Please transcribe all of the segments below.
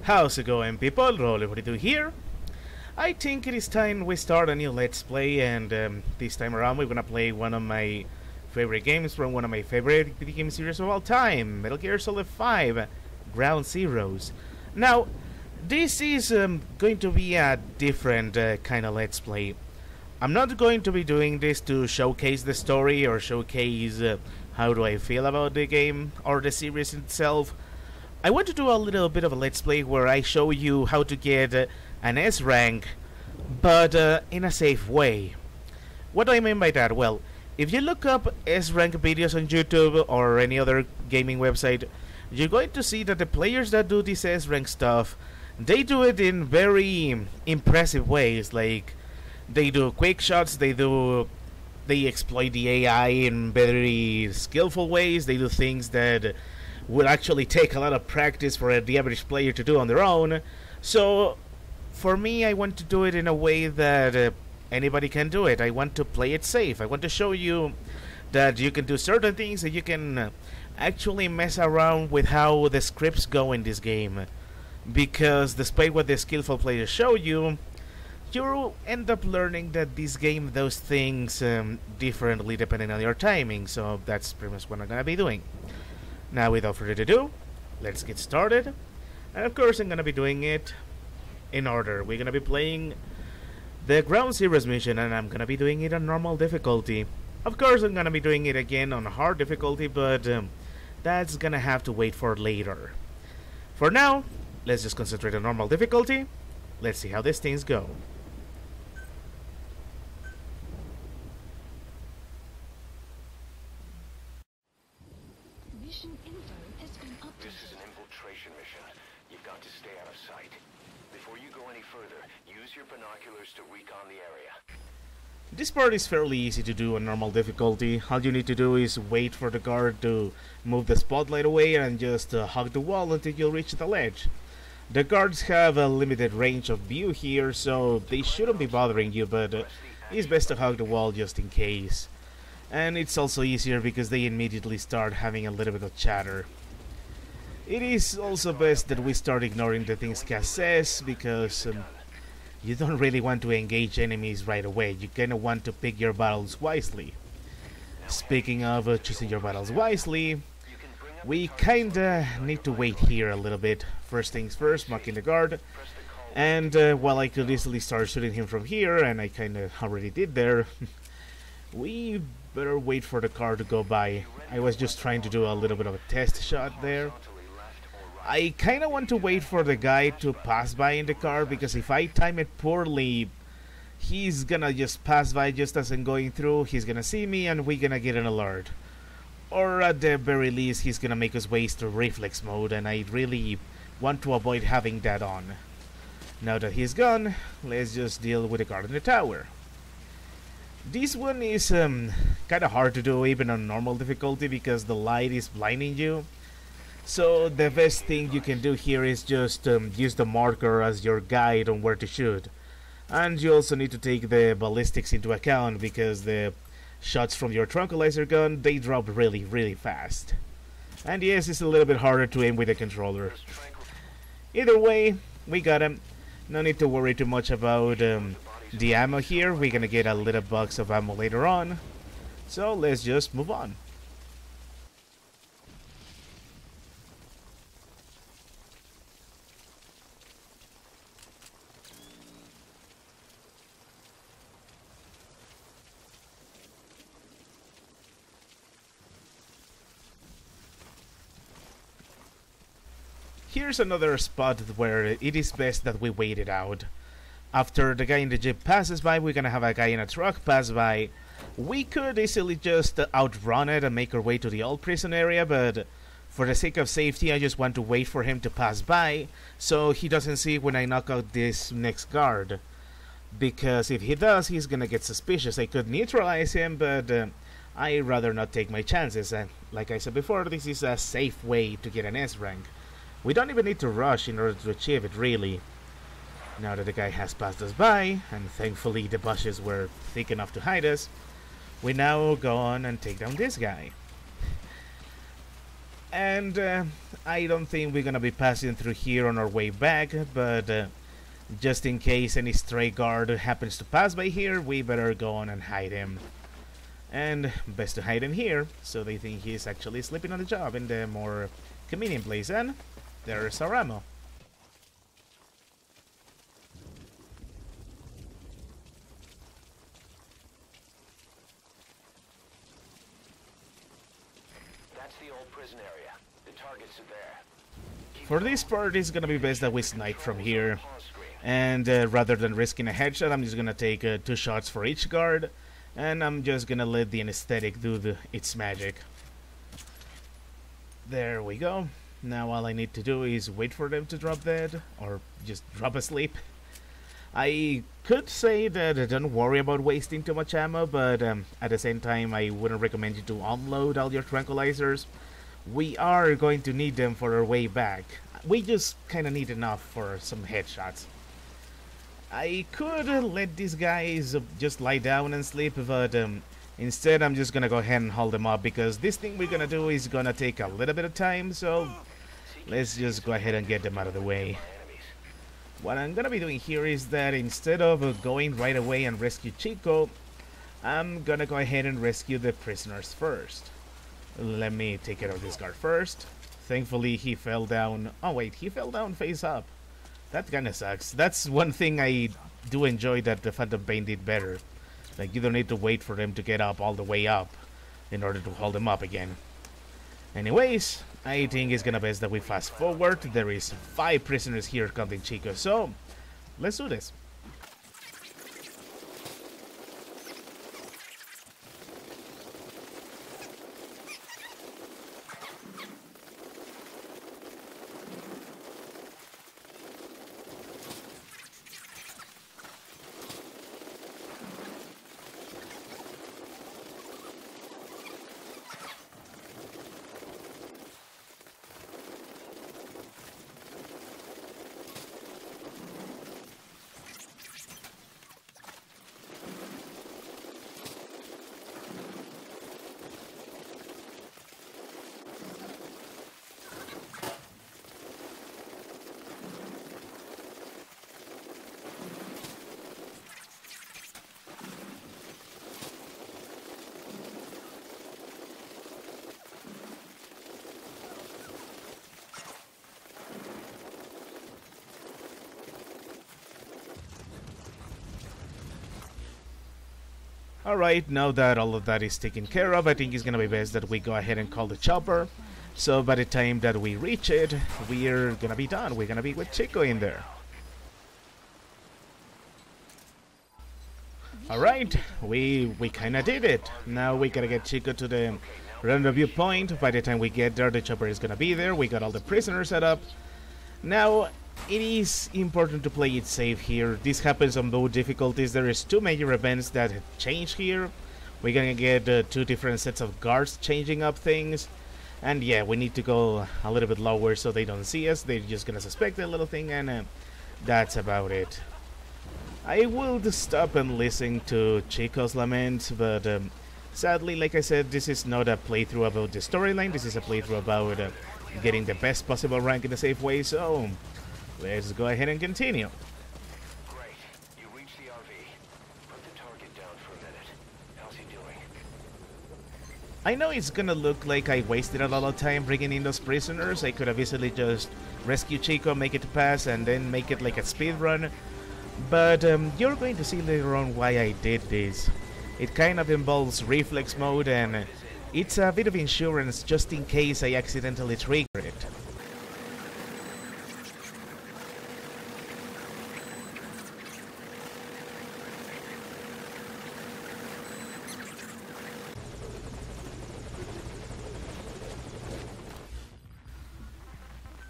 How's it going, people? Rolly42 here. I think it is time we start a new Let's Play, and this time around we're gonna play one of my favorite games from one of my favorite video game series of all time, Metal Gear Solid 5, Ground Zeroes. Now, this is going to be a different kind of Let's Play. I'm not going to be doing this to showcase the story or showcase how do I feel about the game or the series itself. I want to do a little bit of a Let's Play where I show you how to get an S rank, but in a safe way. What do I mean by that? Well, if you look up S rank videos on YouTube or any other gaming website, you're going to see that the players that do this S rank stuff, they do it in very impressive ways. Like, they do quick shots, they exploit the AI in very skillful ways, they do things that would actually take a lot of practice for the average player to do on their own. So for me, I want to do it in a way that anybody can do it. I want to play it safe. I want to show you that you can do certain things, that you can actually mess around with how the scripts go in this game. Because despite what the skillful players show you, you'll end up learning that this game does things differently depending on your timing. So that's pretty much what I'm gonna be doing. Now, without further ado, let's get started. And of course, I'm gonna be doing it in order. We're gonna be playing the Ground Zeroes mission, and I'm gonna be doing it on normal difficulty. Of course, I'm gonna be doing it again on hard difficulty, but that's gonna have to wait for later. For now, let's just concentrate on normal difficulty. Let's see how these things go. This is an infiltration mission. You've got to stay out of sight. Before you go any further, use your binoculars to recon the area. This part is fairly easy to do on normal difficulty. All you need to do is wait for the guard to move the spotlight away and just hug the wall until you reach the ledge. The guards have a limited range of view here, so they shouldn't be bothering you, but it's best to hug the wall just in case. And it's also easier because they immediately start having a little bit of chatter. It is also best that we start ignoring the things Cass says, because you don't really want to engage enemies right away. You kinda want to pick your battles wisely. Speaking of choosing your battles wisely, we kinda need to wait here a little bit. First things first, marking the guard. And while I could easily start shooting him from here, and I kinda already did there, we better wait for the car to go by. I was just trying to do a little bit of a test shot there. I kinda want to wait for the guy to pass by in the car, because if I time it poorly, he's gonna just pass by just as I'm going through, he's gonna see me, and we're gonna get an alert. Or at the very least, he's gonna make us waste to reflex mode, and I really want to avoid having that on. Now that he's gone, let's just deal with the guard in the tower. This one is kinda hard to do even on normal difficulty because the light is blinding you. So the best thing you can do here is just use the marker as your guide on where to shoot. And you also need to take the ballistics into account, because the shots from your tranquilizer gun, they drop really fast. And yes, it's a little bit harder to aim with the controller. Either way, we got him. No need to worry too much about the ammo here. We're gonna get a little box of ammo later on. So let's just move on. Here's another spot where it is best that we wait it out. After the guy in the jeep passes by, we're gonna have a guy in a truck pass by. We could easily just outrun it and make our way to the old prison area, but for the sake of safety, I just want to wait for him to pass by, so he doesn't see when I knock out this next guard. Because if he does, he's gonna get suspicious. I could neutralize him, but I'd rather not take my chances. And like I said before, this is a safe way to get an S rank. We don't even need to rush in order to achieve it, really. Now that the guy has passed us by, and thankfully the bushes were thick enough to hide us, we now go on and take down this guy. And I don't think we're gonna be passing through here on our way back, but just in case any stray guard happens to pass by here, we better go on and hide him. And best to hide him here, so they think he's actually sleeping on the job in the more convenient place. And there's our ammo. That's the old prison area. The targets are there. For this part, it's gonna be best that we snipe from here. And rather than risking a headshot, I'm just gonna take 2 shots for each guard. And I'm just gonna let the anesthetic do its magic. There we go. Now all I need to do is wait for them to drop dead, or just drop asleep. I could say that don't worry about wasting too much ammo, but at the same time I wouldn't recommend you to unload all your tranquilizers. We are going to need them for our way back. We just kinda need enough for some headshots. I could let these guys just lie down and sleep, but instead I'm just gonna go ahead and hold them up, because this thing we're gonna do is gonna take a little bit of time, so let's just go ahead and get them out of the way. What I'm gonna be doing here is that instead of going right away and rescue Chico, I'm gonna go ahead and rescue the prisoners first. Let me take care of this guard first. Thankfully he fell down. Oh wait, he fell down face up. That kinda sucks. That's one thing I do enjoy that the Phantom Pain did better. Like, you don't need to wait for them to get up all the way up in order to hold them up again. Anyways, I think it's gonna best that we fast forward. There is 5 prisoners here counting Chico, so let's do this. Alright, now that all of that is taken care of, I think it's gonna be best that we go ahead and call the chopper. So by the time that we reach it, we're gonna be done. We're gonna be with Chico in there. Alright, we kinda did it. Now we gotta get Chico to the rendezvous point. By the time we get there, the chopper is gonna be there. We got all the prisoners set up. Now, it is important to play it safe here. This happens on both difficulties. There is 2 major events that change here. We're gonna get 2 different sets of guards changing up things. And yeah, we need to go a little bit lower so they don't see us. They're just gonna suspect a little thing, and that's about it. I will stop and listen to Chico's lament, but sadly, like I said, this is not a playthrough about the storyline. This is a playthrough about getting the best possible rank in a safe way, so let's go ahead and continue. Great. You reached the RV. Put the target down for a minute. How's he doing? I know it's gonna look like I wasted a lot of time bringing in those prisoners. I could have easily just rescue Chico, make it pass, and then make it like a speed run. But you're going to see later on why I did this. It kind of involves reflex mode, and it's a bit of insurance just in case I accidentally trigger it.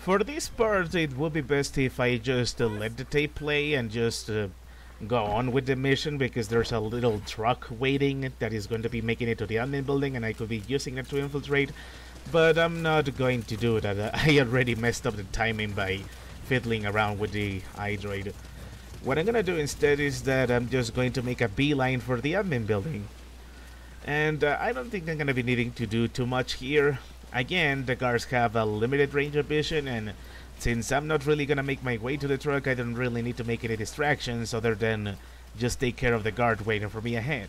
For this part, it would be best if I just let the tape play and just go on with the mission, because there's a little truck waiting that is going to be making it to the admin building, and I could be using it to infiltrate, but I'm not going to do that. I already messed up the timing by fiddling around with the iDroid. What I'm gonna do instead is that I'm just going to make a beeline for the admin building. And I don't think I'm gonna be needing to do too much here. Again, the guards have a limited range of vision, and since I'm not really gonna make my way to the truck, I don't really need to make any distractions other than just take care of the guard waiting for me ahead.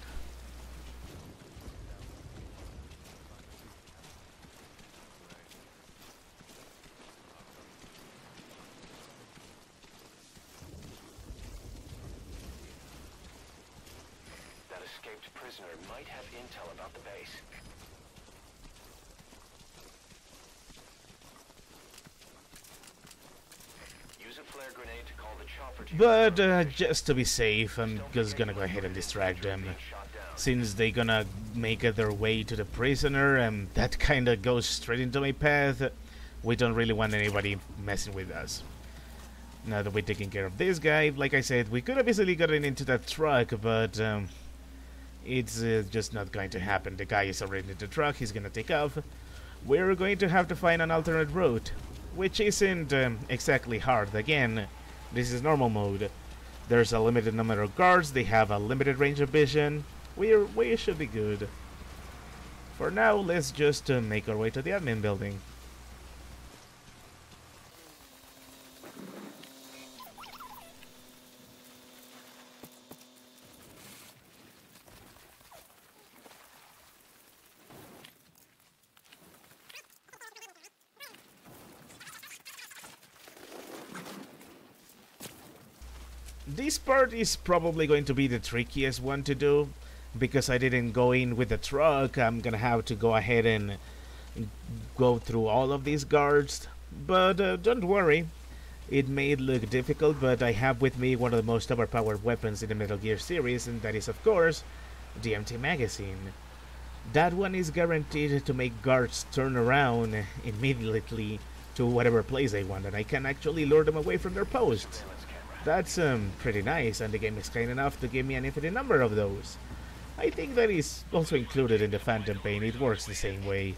That escaped prisoner might have intel about the base. Use a flare grenade to call the chopper to But just to be safe, I'm just gonna go ahead and distract them. shot down. Since they're gonna make it their way to the prisoner, and that kinda goes straight into my path, we don't really want anybody messing with us. Now that we're taking care of this guy, like I said, we could have easily gotten into that truck, but it's just not going to happen. The guy is already in the truck, he's gonna take off. We're going to have to find an alternate route, which isn't exactly hard. Again, this is normal mode. There's a limited number of guards, they have a limited range of vision. We should be good. For now, let's just make our way to the admin building. This part is probably going to be the trickiest one to do, because I didn't go in with the truck. I'm gonna have to go ahead and go through all of these guards, but don't worry. It may look difficult, but I have with me one of the most overpowered weapons in the Metal Gear series, and that is, of course, the empty magazine. That one is guaranteed to make guards turn around immediately to whatever place they want, and I can actually lure them away from their posts. That's pretty nice, and the game is kind enough to give me an infinite number of those. I think that is also included in the Phantom Pain. It works the same way.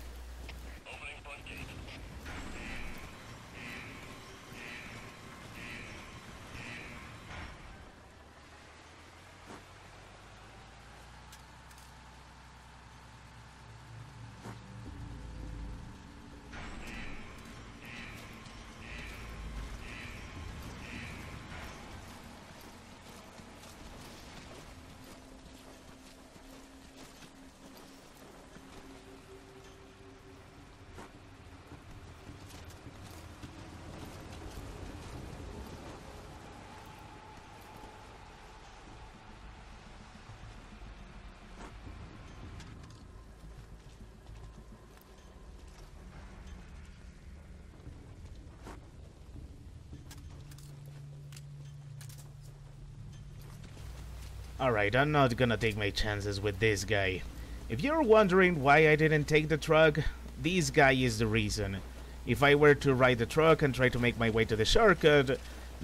Alright, I'm not gonna take my chances with this guy. If you're wondering why I didn't take the truck, this guy is the reason. If I were to ride the truck and try to make my way to the shortcut,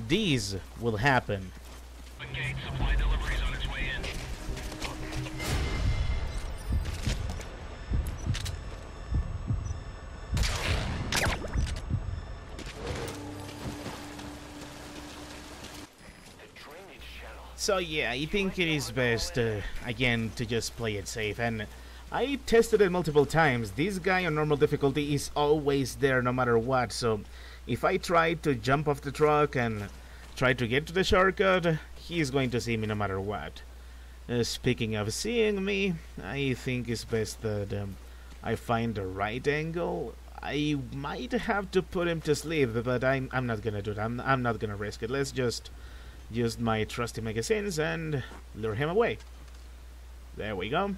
these will happen. Engage, supply deliveries on its way in. So yeah, I think it is best, again, to just play it safe, and I tested it multiple times. This guy on normal difficulty is always there no matter what, so if I try to jump off the truck and try to get to the shortcut, he's going to see me no matter what. Speaking of seeing me, I think it's best that I find the right angle. I might have to put him to sleep, but I'm not gonna do that. I'm not gonna risk it. Let's just use my trusty magazines and lure him away. There we go.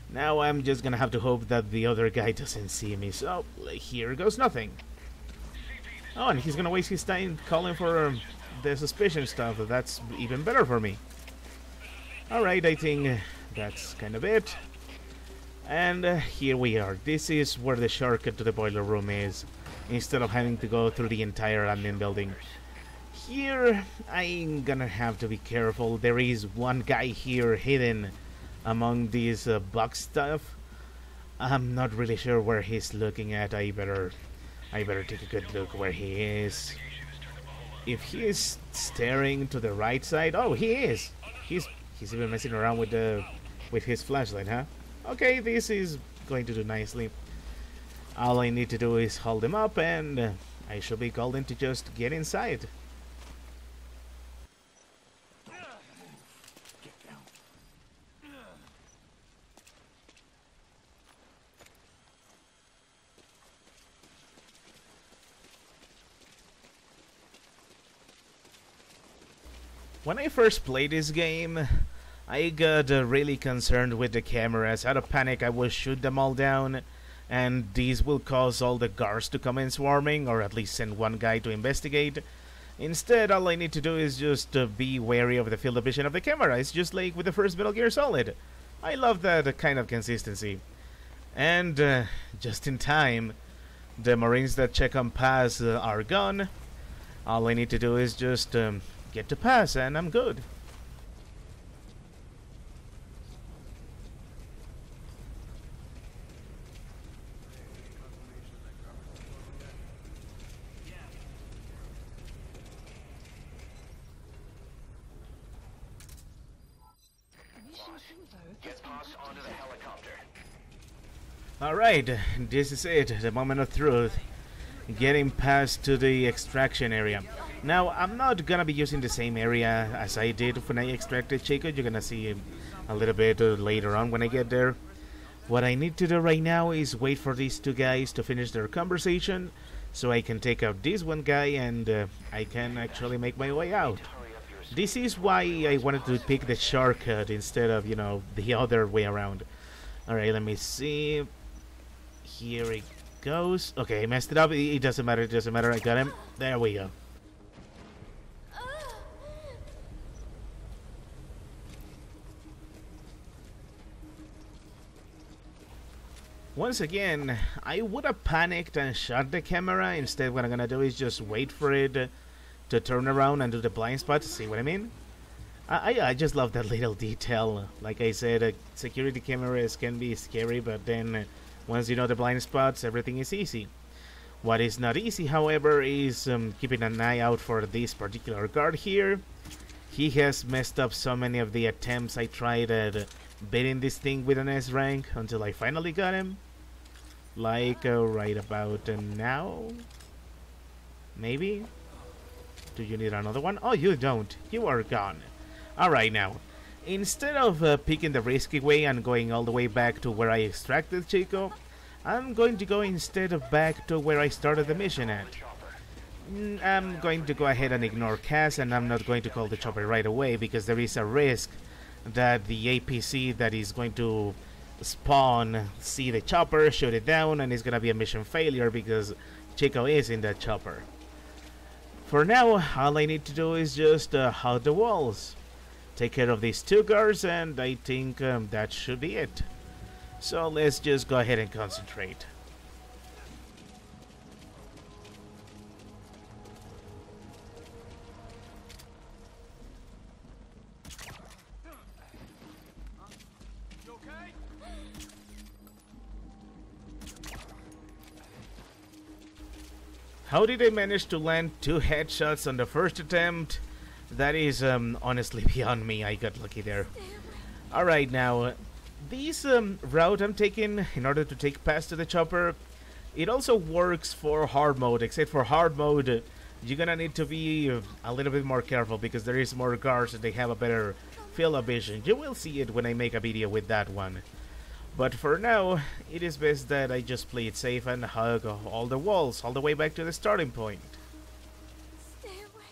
Now I'm just gonna have to hope that the other guy doesn't see me, so here goes nothing. Oh, and he's gonna waste his time calling for the suspicion stuff. That's even better for me. Alright, I think that's kind of it. And here we are. This is where the shortcut to the boiler room is, instead of having to go through the entire admin building. Here, I'm gonna have to be careful. There is one guy here hidden among these box stuff. I'm not really sure where he's looking at. I better take a good look where he is. If he is staring to the right side, oh, he is. He's even messing around with his flashlight, huh? Okay, this is going to do nicely. All I need to do is hold him up and I should be called in to just get inside. When I first played this game, I got really concerned with the cameras. Out of panic, I would shoot them all down, and these will cause all the guards to come in swarming, or at least send one guy to investigate. Instead, all I need to do is just be wary of the field of vision of the camera. It's just like with the first Metal Gear Solid. I love that kind of consistency. And just in time, the Marines that check on pass are gone. All I need to do is just get to pass and I'm good. Get Pass onto the helicopter. Alright, this is it, the moment of truth. Getting past to the extraction area. Now, I'm not gonna be using the same area as I did when I extracted Chico. You're gonna see a little bit later on when I get there. What I need to do right now is wait for these two guys to finish their conversation so I can take out this one guy and I can actually make my way out. This is why I wanted to pick the shortcut instead of, you know, the other way around. Alright, let me see. Here it goes. Okay, I messed it up. It doesn't matter, it doesn't matter. I got him. There we go. Once again, I would have panicked and shot the camera. Instead, what I'm gonna do is just wait for it to turn around and do the blind spot. See what I mean? I just love that little detail. Like I said, security cameras can be scary, but then once you know the blind spots, everything is easy. What is not easy, however, is keeping an eye out for this particular guard here. He has messed up so many of the attempts I tried at beating this thing with an S rank until I finally got him. Like right about now? Maybe? Do you need another one? Oh, you don't. You are gone. Alright now. Instead of picking the risky way and going all the way back to where I extracted Chico, I'm going to go instead of back to where I started the mission at. I'm going to go ahead and ignore Cass, and I'm not going to call the chopper right away because there is a risk that the APC that is going to spawn see the chopper, shoot it down, and it's gonna be a mission failure because Chico is in that chopper. For now, all I need to do is just hug the walls, take care of these two guards, and I think that should be it. So let's just go ahead and concentrate. How did I manage to land 2 headshots on the first attempt? That is honestly beyond me. I got lucky there. Alright now, this route I'm taking in order to take past to the chopper, it also works for hard mode, except for hard mode you're gonna need to be a little bit more careful because there is more guards and they have a better field of vision. You will see it when I make a video with that one. But for now, it is best that I just play it safe and hug all the walls all the way back to the starting point. Stay away.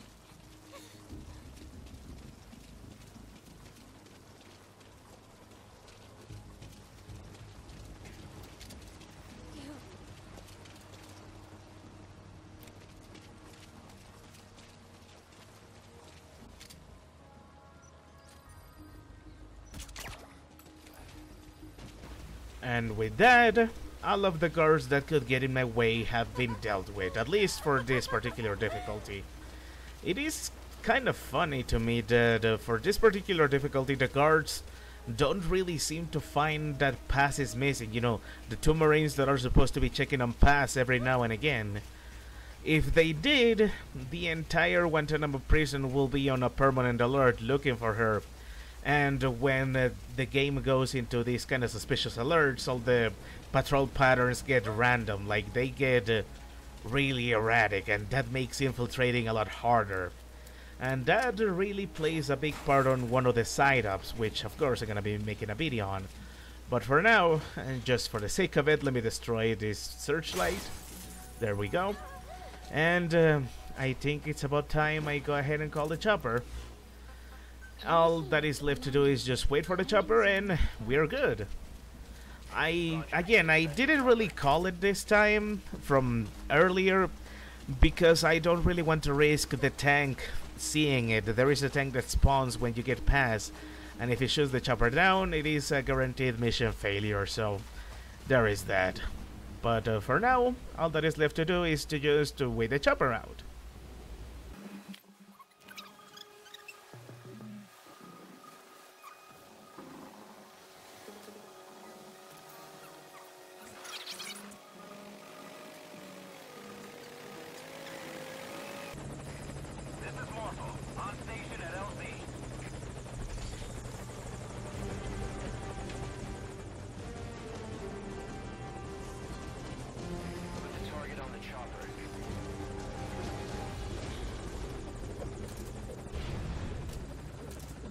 And with that, all of the guards that could get in my way have been dealt with, at least for this particular difficulty. It is kind of funny to me that for this particular difficulty the guards don't really seem to find that pass is missing. You know, the 2 Marines that are supposed to be checking on pass every now and again. If they did, the entire Guantanamo prison will be on a permanent alert looking for her. And when the game goes into these kind of suspicious alerts, all the patrol patterns get random, like they get really erratic, and that makes infiltrating a lot harder. And that really plays a big part on one of the side ups, which of course I'm gonna be making a video on. But for now, and just for the sake of it, let me destroy this searchlight. There we go. And I think it's about time I go ahead and call the chopper. All that is left to do is just wait for the chopper and we're good. I didn't really call it this time from earlier because I don't really want to risk the tank seeing it. There is a tank that spawns when you get past, and if it shoots the chopper down, it is a guaranteed mission failure, so there is that. But for now, all that is left to do is to just wait the chopper out.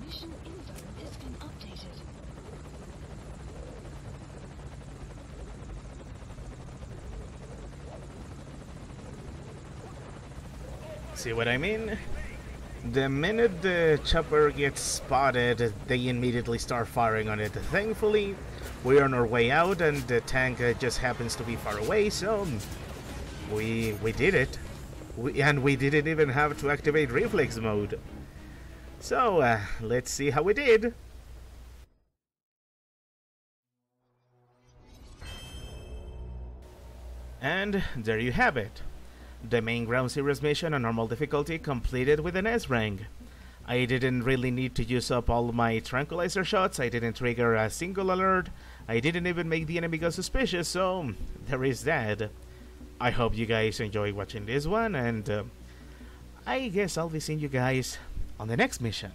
Mission info has been updated. See what I mean? The minute the chopper gets spotted, they immediately start firing on it. Thankfully, we're on our way out and the tank just happens to be far away, so we did it. And we didn't even have to activate reflex mode. So, let's see how we did. And there you have it. The main Ground Zeroes mission on normal difficulty completed with an S rank. I didn't really need to use up all my tranquilizer shots, I didn't trigger a single alert, I didn't even make the enemy go suspicious, so there is that. I hope you guys enjoy watching this one, and I guess I'll be seeing you guys on the next mission.